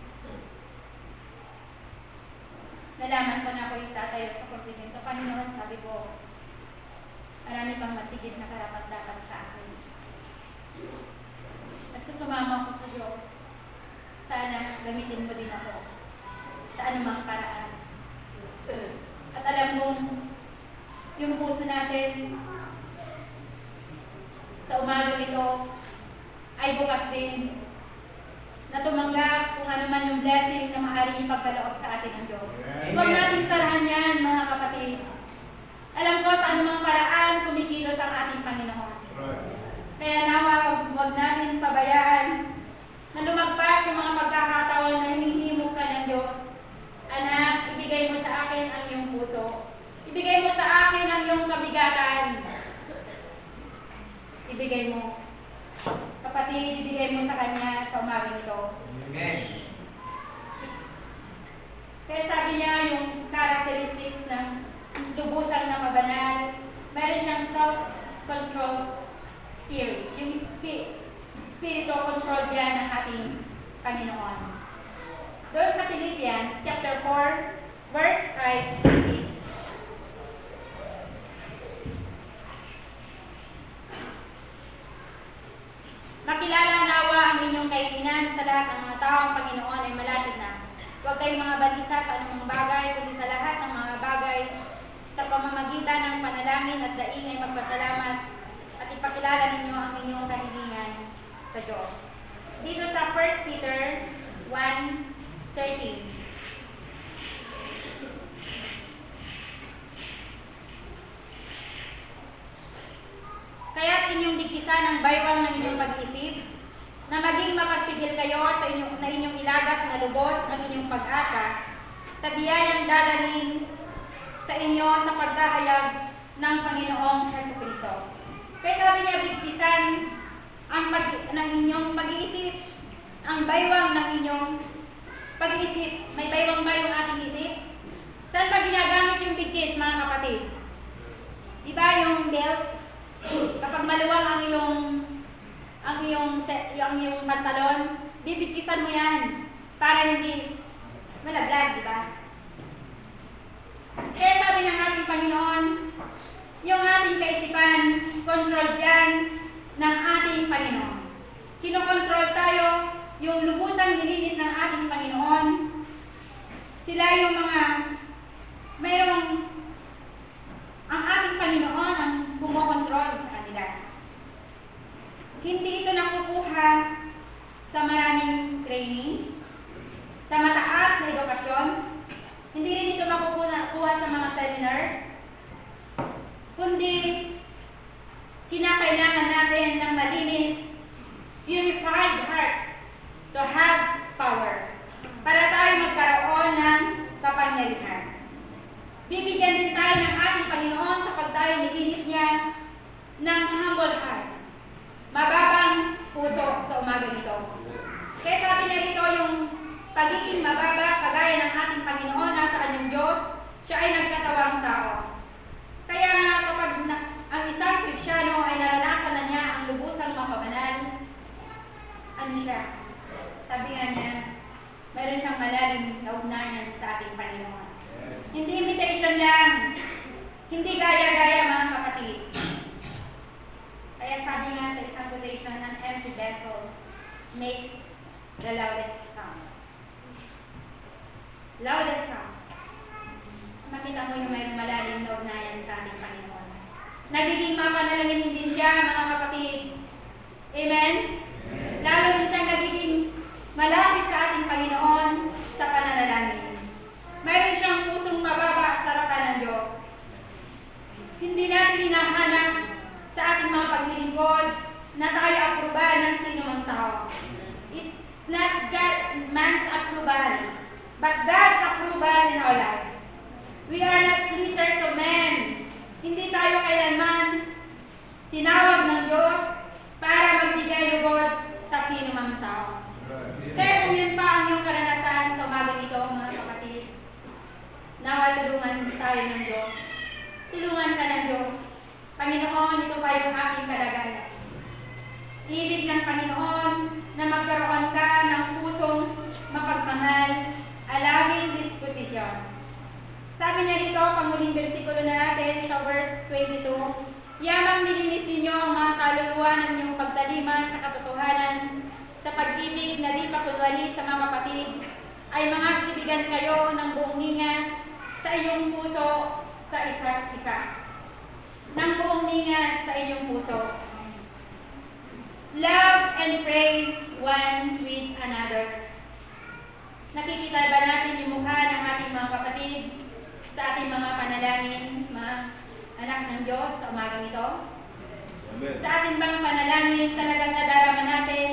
nalaman ko na ako yung tatayo sa pagpinito, Panginoon, sabi ko, marami pang masigit na karapat-dapat sa akin. Nagsusumama ko sa Diyos. Sana gamitin mo din ako sa anumang paraan. At alam mong yung puso natin sa umaga nito ay bukas din na tumanggap kung ano man yung blessing na maaaring ipagkaloob sa atin ng Diyos. Huwag natin sarahan yan, mga kapatid. Alam ko sa anumang paraan kumikilos ang ating Panginoon. Kaya nawa, huwag natin pabayaan na lumagpas yung mga pagkakataon na hinihimo ka ng Diyos. Anak, ibigay mo sa akin ang iyong puso. Ibigay mo sa akin ang iyong kabigatan. Ibigay mo. Kapatid, ibigay mo sa Kanya sa umaga nito. Amen. Kaya sabi niya yung characteristics ng lubusan na mabanal, meron siyang self-control spirit. Yung spiritual control yan ng ating Panginoon. Doon sa Philippians chapter 4, verse 5 to 6. Makilala nawa ang inyong kaibigan sa lahat ng mga tao ang Panginoon ay malapit na. Huwag kayong mga balisa sa anumang bagay, kundi sa lahat ng mga bagay sa pamamagitan ng panalangin at daing ay magpasalamat at ipakilala ninyo ang inyong kahilingan sa Diyos. Dito sa 1 Peter 1:13. Kaya't inyong digpisan ang baywang ng inyong pag-iisip, na maging mapagpigil kayo sa inyong ilagak na lubos ang inyong pag-asa sa biyayang dadalhin sa inyo sa pagkahayag ng Panginoong Jesucristo. Kaya sabi niya, digpisan ng inyong pag-iisip, ang baywang ng inyong pag-iisip. May baywang ba yung ating isip? Saan ba ginagamit yung bigkis, mga kapatid? Diba yung belt? Kapag maluwang ang iyong pantalon, bibigkisan mo yan para hindi malaglag, di ba? Kaya sabi ng ating Panginoon, yung ating kaisipan, control yan ng ating Panginoon. Kinokontrol tayo, yung lubusang nilinis ng ating Panginoon. Sila yung mga ang ating Panginoon ang kumokontrol sa kanila. Hindi ito nakukuha sa maraming training, sa mataas na edukasyon. Hindi rin ito makukuha sa mga seminars, kundi kinakailangan natin ng malinis, unified heart to have power para tayo magkaroon ng kapangyarihan. Bibigyan din tayo ng ating Panginoon kapag tayo nilinis niya ng humble heart, mababang puso sa umaga nito. Kaya sabi niya dito yung pagiging mababa, kagaya ng ating Panginoon, nasa kanyang Diyos, siya ay nagkatawang tao. Kaya nga kapag ang isang Kristiyano ay naranasan na niya ang lubusang mapabanal, ano siya? Sabi nga niya, mayroon siyang malalim na ugnayan sa ating Panginoon. Hindi imitation lang, hindi gaya-gaya mga kapatid. Kaya sabi nga sa isang quotation, an empty vessel makes the loudest sound. Loudest sound. Makita mo yung may malalim na ugnayan sa ating Panginoon. Nagiging mapanalangin din siya, mga kapatid. Amen? Lalo din siyang nagiging malapit sa ating Panginoon sa pananalangin. Mayroon siyang pusong mababa sa harapan ng Diyos. Hindi natin hinahanap sa ating mga paglilingkod na tayo aprobahan ng sino mang tao. It's not man's approval, but God's approval in our life. We are not pleasers of men. Hindi tayo kailanman tinawag ng Diyos para magbigay lugod sa sino mang tao. Kaya kung yun pa ang iyong karanasan sa umagang ito, mga kapatid, nawa tulungan tayo ng Diyos. Tulungan ka ng Diyos. Panginoon, ito pa yung aking kalagayan. Ibig ng Panginoon na magkaroon ka ng pusong mapagmahal, alawing disposition. Sabi niya dito, panguling bersikulo natin sa verse 22, yamang nilinis ninyo ang mga kaluluwa ng inyong pagtalima sa katotohanan, sa pag-ibig na di pakunwali sa mga kapatid, ay mga ibigan kayo ng buong ningas sa iyong puso sa isa't isa. Ng buong ningas sa iyong puso. Love and pray one with another. Nakikita ba natin yung mukha ng ating mga kapatid sa ating mga panalangin, mga anak ng Diyos sa umagang ito? Amen. Sa ating bang panalangin, talagang nadarama natin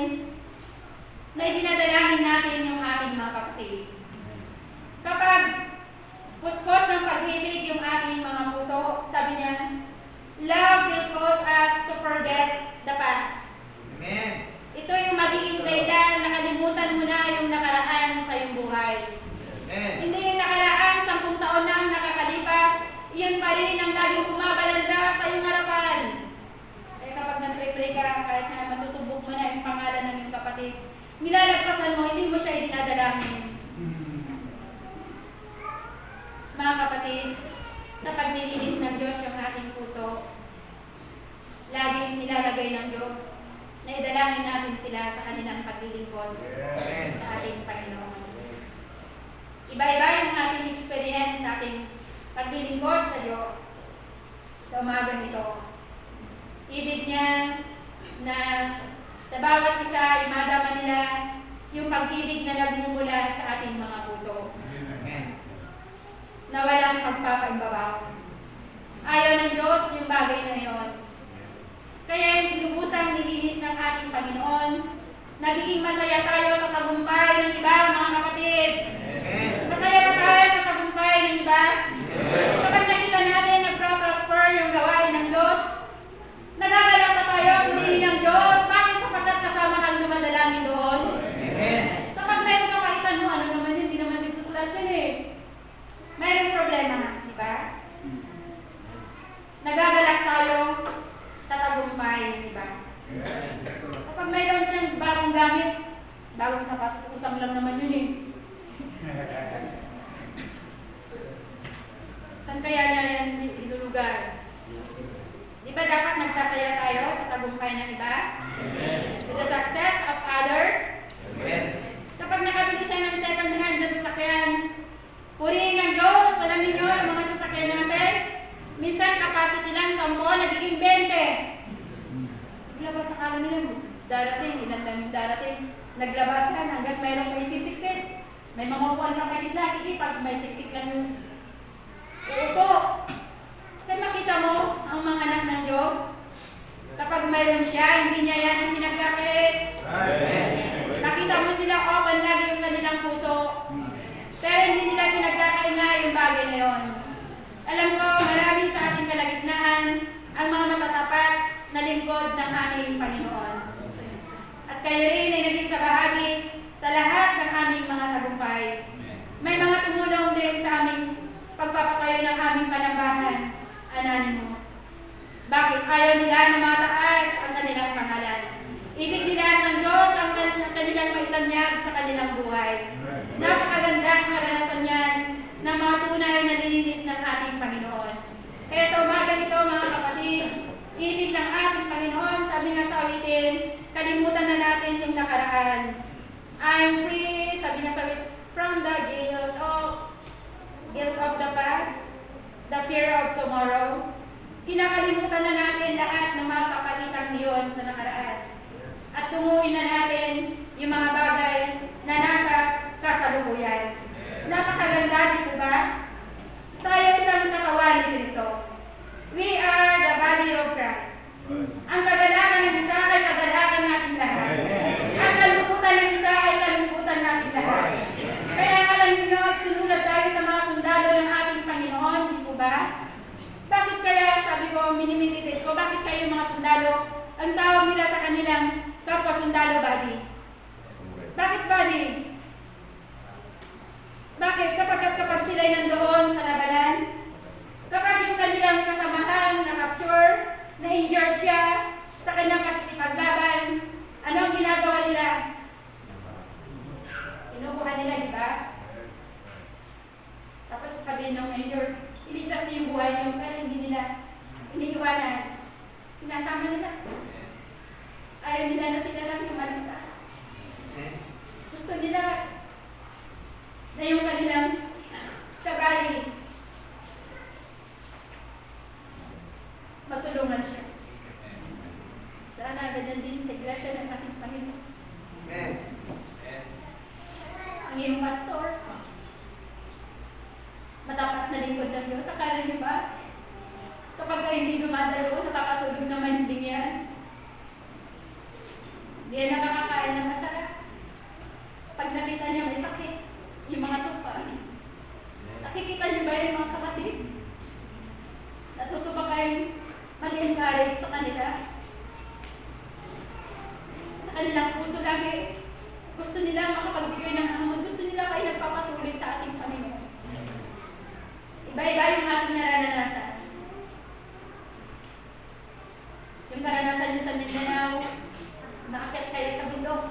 na idinadalangin natin yung ating mga kapatid. Kapag puspos ng pag-ibig yung ating mga puso, sabi niya, love will cause us to forget the past. Amen. Ito yung magiging dahilan, nakalimutan mo na yung nakaraan sa iyong buhay. Amen. Hindi yung nakaraan, 10 taon na ang nakakalipas, iyon pa rin ang laging bumabalanda sa iyong harapan. Kaya kapag nag-pray ka, kahit na matutubog mo na yung pangalan ng iyong kapatid, nilalagpasan mo, hindi mo siya idinadalangin. Mga kapatid, kapag nilinis ng Diyos yung ating puso, laging nilalagay ng Diyos na idalangin natin sila sa kanilang paglilingkod sa ating Panginoon. Iba-iba yung ating experience sa ating paglilingkod sa Diyos sa umagang ito. Ibig niya na sa bawat isa ay madama nila yung pag-ibig na nagmumula sa ating mga puso. Na walang pagpapaimbabaw. Ayaw ng Diyos yung bagay na yun. Kaya yung lubusang nilinis ng ating Panginoon, nagiging masaya tayo sa tagumpay ng iba, mga kapatid. Masaya ba tayo sa tagumpay ng iba? Kapag nakita natin nagpro-prosper yung gawain ng Diyos, nagagalak pa tayo ang pili ng Diyos. Bakit sapagkat kasama kang dumadalangin doon? Kapag meron ka makita mo, ano naman yun, hindi naman dito sa lahat eh. Mayroong problema, di ba? Nagagalak tayo sa Kapag mayroon siyang bagong gamit, bagong sapatos, utang lang naman yun eh. Saan kaya niya yan ilulugar? Di ba dapat nagsasaya tayo sa tagumpay ng iba? With the success of others? Kapag nakabili siya ng second hand na sasakyan, purihin ng Diyos, alam ninyo, yung mga sasakyan natin, minsan capacity lang 10, nagiging 20. Naglabas sa kala nila, darating, ilan lang yung darating, naglabasan hanggang mayroong may sisiksik. May mga upuan pa sa gitna, sige, pag may siksik lang yung uupo. Kaya makita mo ang mga anak ng Diyos, kapag mayroon siya, hindi niya yan pinagkakait. Nakita mo sila, open lagi yung kanilang puso. Pero hindi nila pinagkakait na yung bagay na yun. Alam ko, marami sa ating kalagitnaan ang mga matatapat na lingkod ng aming Panginoon. At kayo rin ay naging kabahagi sa lahat ng aming mga tagumpay. May mga tumulong din sa aming pagpapatayo ng aming panambahan, Anonymous. Bakit ayaw nila na mataas ang kanilang pangalan? Ibig nila ng Diyos ang kanilang maitanyag sa kanilang buhay. Napakaganda ang karanasan yan ng mga tunay na nilinis ng ating Panginoon. Kaya sa umaga nito mga kapatid, ibig ng ating Panginoon, sabi nga sa awitin, kalimutan na natin yung nakaraan. I'm free, sabi nga sa awitin, from the guilt of the past, the fear of tomorrow. Kinakalimutan na natin lahat ng mga kapalitang iyon sa nakaraan. At tunguin na natin yung mga bagay na nasa kasalukuyan. Napakaganda, di po ba? Tayo isang katawan ni Kristo. We are the body of Christ. Ang kagalakan ng isa ay kagalakan natin lahat. Ang kalungkutan ng isa ay kalungkutan natin lahat. Kaya alam niyo, tunulad tayo sa mga sundalo ng ating Panginoon, di po ba? Bakit kaya, sabi ko, minimeditate ko, bakit kayo mga sundalo, ang tawag nila sa kanilang kapwa sundalo body? Bakit body? Bakit? Sapagkat kapag sila'y nandoon sa labanan, kapag yung kanilang kasamahan na-capture, na-injured siya sa kanyang pakikipaglaban, ano ang ginagawa nila? Kinukuha nila, di ba? Tapos sasabihin ng injured, iligtas niyo yung buhay niyo, pero hindi nila iniiwanan. Sinasama nila. Ayaw nila na sila lang yung maligtas. Gusto nila na yung kanilang kabali matulungan siya. Sana ganyan din sa grasya ng ating Panginoon. Ang iyong pastor, matapat na lingkod ng Diyos. Akala niyo ba? Kapag hindi dumadalo, nakakatulog naman yung bingyan. Hindi yan nakakakain ng masarap. Pag nakita niya may sakit, yung mga tupa. Nakikita niyo ba yung mga kapatid? Natuto ba kayong mag-encourage sa kanila? Sa kanilang puso lagi. Gusto nila makapagbigay ng hamon. Gusto nila kayo nagpapatuloy sa ating Panginoon. Iba-iba yung ating naranasan. Yung karanasan niyo sa Mindanao, nakakit kayo sa bundok.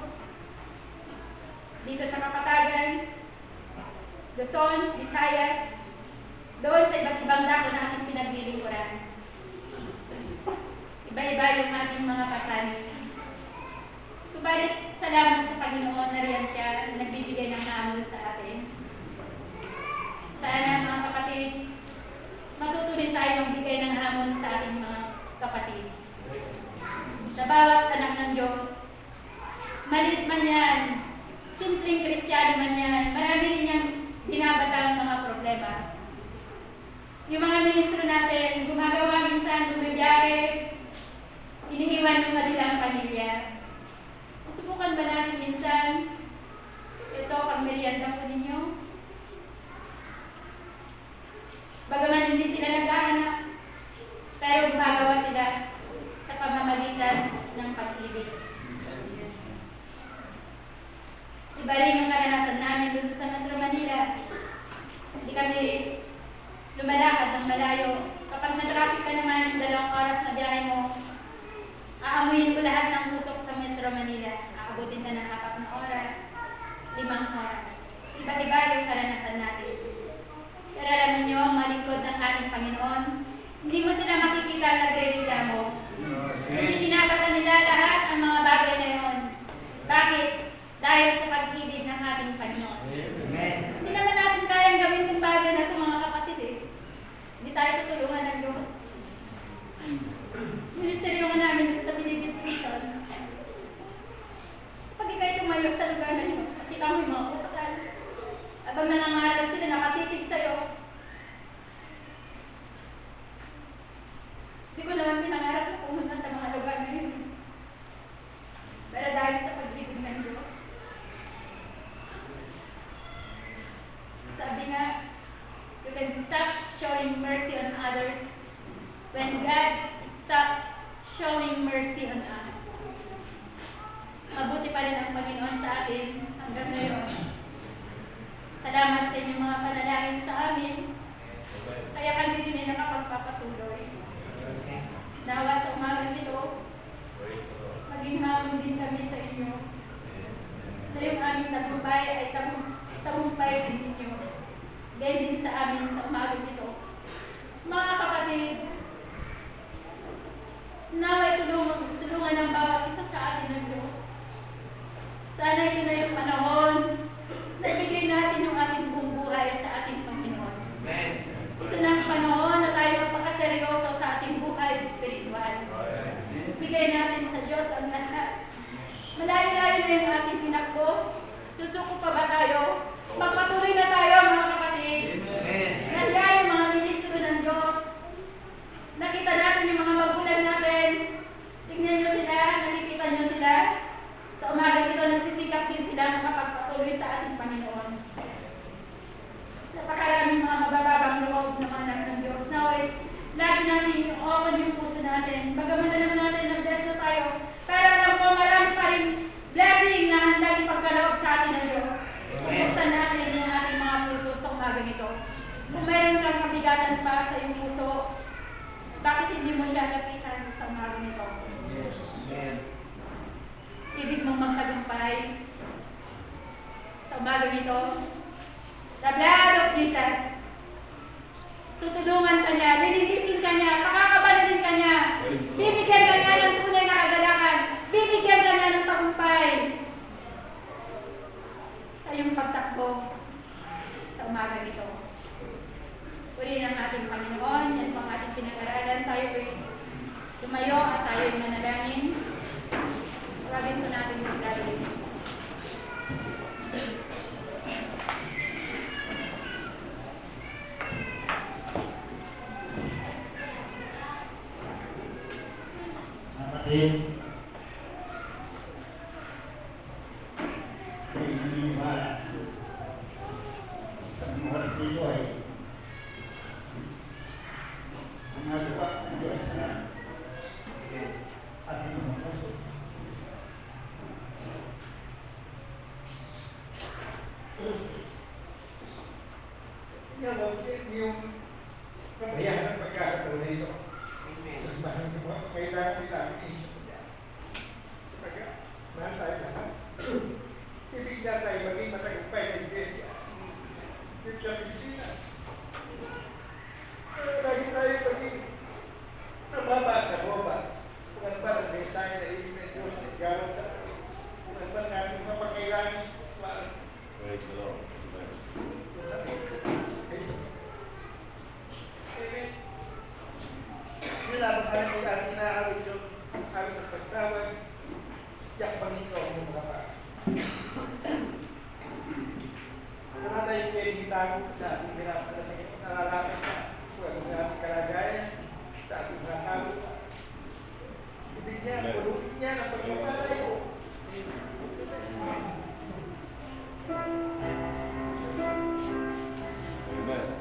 Dito sa Kapatagan, Luzon, Visayas, doon sa iba't ibang dako na ating pinaglilingkuran. Iba-iba yung ating mga pasanin. Subalit, salamat sa Panginoon na riyan siya na nagbibigay ng hamon sa atin. Sana mga kapatid, matutunin tayo magbigay ng hamon sa ating mga kapatid. Sa bawat anak ng Diyos, malit man yan, simpleng Kristiyano man yan, marami rin niyang binabatang mga problema. Yung mga ministro natin, gumagawa minsan, bumibiyahe, iniiwan ng kanilang pamilya. Subukan ba natin minsan, ito, pang-merienda po ninyo? Bagaman hindi sila naghahanap, pero gumagawa sila sa pamamagitan ng pag-ibig. Iba rin yung karanasan namin dito sa Metro Manila. Hindi kami lumalakad ng malayo. Kapag na-traffic ka naman, 2 oras na biyahe mo, aamuyin ko lahat ng limang oras. Iba-iba yung karanasan natin. Pero alam niyo, ang malingkod ng ating Panginoon, hindi mo sila makikita nagre-reklamo. Hindi sinabasa nila lahat ang mga bagay na yun. Bakit? Dahil sa pag-ibig ng ating Panginoon. Hindi naman natin kayang gawin yung bagay na ito, mga kapatid eh. Hindi tayo tutulungan ng Diyos. Ministeryo nga namin sa Bilibid Prison. Pag ikaw'y tumayo sa lugar na yun, kita mo yung mga kusakan. Habang nangangaral sila, nakatitig sa'yo. Hindi ko naman pinangarap na pumunta sa mga lugar na yun. Pero dahil sa pag-ibig ng Diyos, sabi nga, you can stop showing mercy on others when God stop showing mercy on us. Mabuti pa rin ang Panginoon sa atin hanggang ngayon. Salamat sa inyong mga panalangin sa amin. Kaya kami din ay nakapagpapatuloy. Nawa sa umaga nito, maging hamon din kami sa inyo na yung aming tagumpay ay tagumpay din ninyo. Dahil din sa amin sa umaga nito. Mga kapatid, naway tulungan ng bawat isa sa atin ng Diyos. Sana ito na yung panahon na ibigay natin yung ating buong buhay sa ating Panginoon. Amen. Ito na ang panahon na tayo magpakaseryoso sa ating buhay spiritual. Ibigay natin sa Diyos ang lahat. Malayo-layo na yung ating tinakbo. Susuko pa ba tayo? Magpatuloy na tayo, mga kapatid. Nandiyan yung mga ministro ng Diyos. Nakita natin yung mga magulang natin. Tingnan nyo sila, nakikita nyo sila. Sa umaga ito, nagsisikap din sila makapagpatuloy sa ating Panginoon. Napakaraming mga mabababang loob ng mga anak ng Diyos. Naway, lagi natin yung open yung puso natin. Bagaman alam natin na bless na tayo. Pero alam ko, marami pa rin blessing na handang ipagkaloob sa atin ng Diyos. Buksan natin yung ating mga puso sa umaga nito. Kung mayroon kang kabigatan pa sa iyong puso, bakit hindi mo siya lapitan sa umaga nito? Ibig mong magtagumpay sa umaga nito. The blood of Jesus. Tutulungan ka niya, lilinisin ka niya, pakakabalin ka niya, bibigyan ka niya ng tunay na kagalakan, bibigyan ka niya ng tagumpay sa iyong pagtakbo sa umaga nito. Uli ng ating Panginoon, yan pang ating pinag-aralan, tayo ay tumayo at tayo ay manalangin. Tawagin po natin si Daddy. Kapatid, ay naniniwala sa mga oras dito ay ang nagawa ng Diyos sa ating mga puso. Yung kabayahan ng pagkakataon nito. Kailangan nila i-issue siya. Sabaga, mahal tayo lahat. Ibig na tayo maging matagumpay ng Iglesia. Yung sa Pilipinas. Lagi tayo maging nababa at naboba. Kung ano ba ang mensahe na ibig ng Diyos na igawan sa akin. Kung ano ba natin mapakailangan. Praise the Lord. Amen. Lamang kami ay ating inaawit yung aming nagpagtawag, tiyak Panginoon ng mga pa. Wala tayong pwedeng itago sa ating nalalapit na kung ano sa ating kalagayan, sa ating mga tao. Ibig niya, pulutin niya ng pagpapalayo. Amen.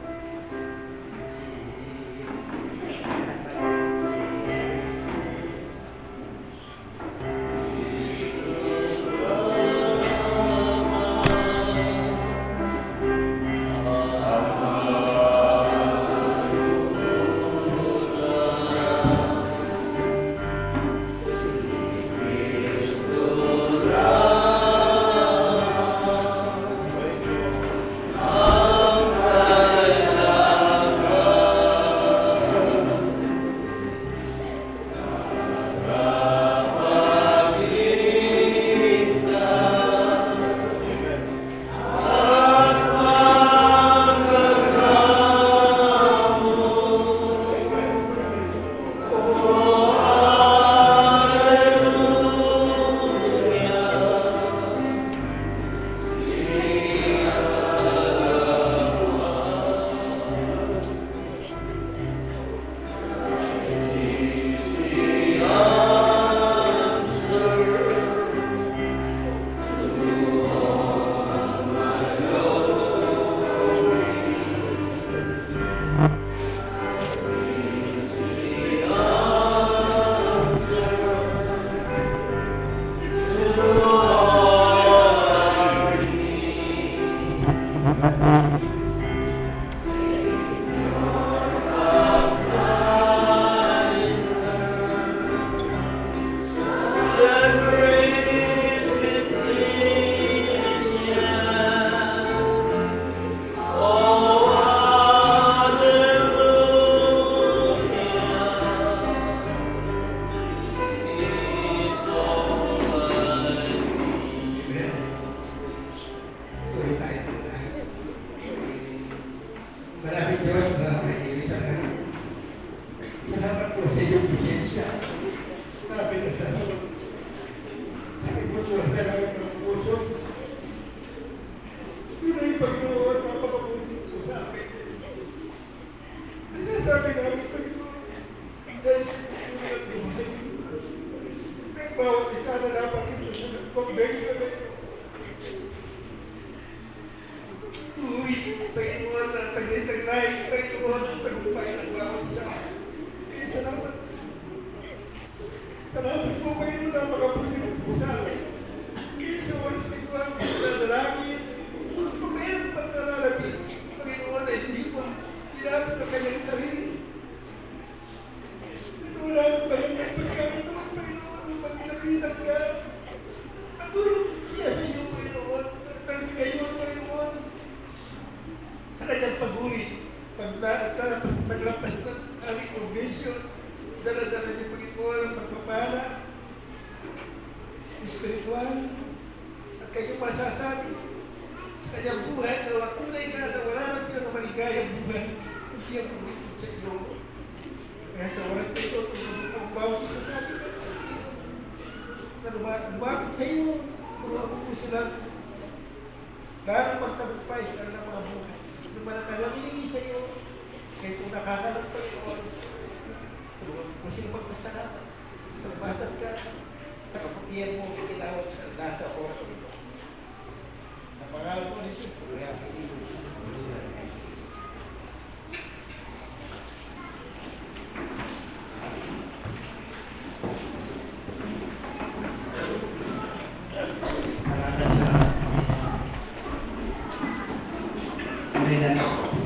bawat isa na dapat ito sa convention na ito. Uy, Panginoon na taglay-taglay, Panginoon ang tagumpay ng bawat isa. Kaya salamat. Salamat po, Panginoon, na makaputi mo sa akin. Kaya sa oras na ito ang pagdadalangin, kung mayroon pang nalalabis, Panginoon ay hindi po ginamit ang kanyang sarili. Ito wala ang pagkakas ito, Panginoon, pag pinapitan ka. Natulog siya sa iyo, Panginoon. Nagtang sa kayo, Panginoon. Sa kanyang pag-uwi, paglapas ng aming convention, dala-dala niyo, Panginoon, ang pagpapala, espiritual, at kayo masasabi sa kanyang buhay na tunay ka na wala nang pinakamaligayang buhay kung siya pumikit sa iyo. Kaya sa oras na ito, kung bawat isa natin na lumapit sa iyo, kung po sila lalong magtagumpay sa kanilang mga buhay. Yung manatalang hiningi sa iyo, kaya kung nakakalang Panginoon, kung sino magpasalamat, salubatan ka, sa kaputihan mo kitilawat sa kanila sa oras ito. Sa pangalan po ni Jesus, kaya kayo. Amen.